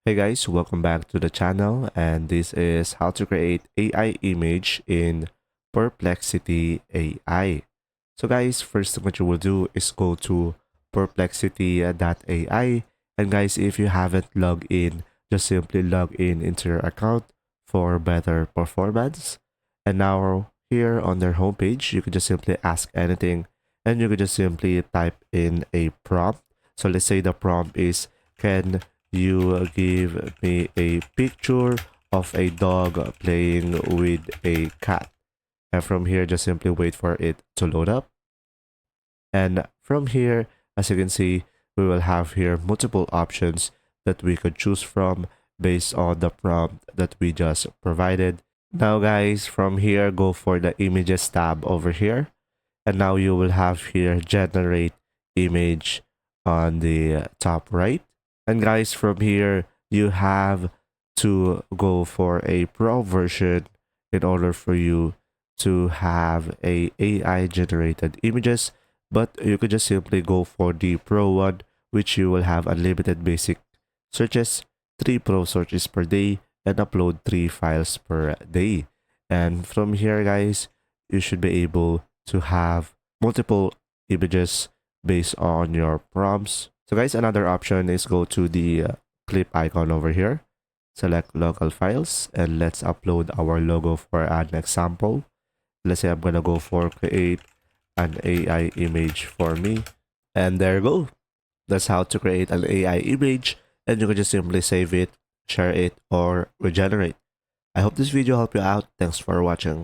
Hey guys, welcome back to the channel, and this is how to create AI image in Perplexity AI. So guys, first thing what you will do is go to perplexity.ai, and guys, if you haven't logged in, just simply log in into your account for better performance. And now here on their homepage, you can just simply ask anything, and you can just simply type in a prompt. So let's say the prompt is, can you give me a picture of a dog playing with a cat. And from here, just simply wait for it to load up. And from here, as you can see, we will have here multiple options that we could choose from based on the prompt that we just provided. Now guys, from here, go for the images tab over here. And now you will have here generate image on the top right. And guys, from here, you have to go for a pro version in order for you to have a AI generated images. But you could just simply go for the pro one, which you will have unlimited basic searches, 3 pro searches per day, and upload 3 files per day. And from here, guys, you should be able to have multiple images based on your prompts. So guys, another option is go to the clip icon over here, select local files, and let's upload our logo for an example. Let's say I'm gonna go for create an AI image for me, and there you go. That's how to create an AI image, and you can just simply save it, share it, or regenerate. I hope this video helped you out. Thanks for watching.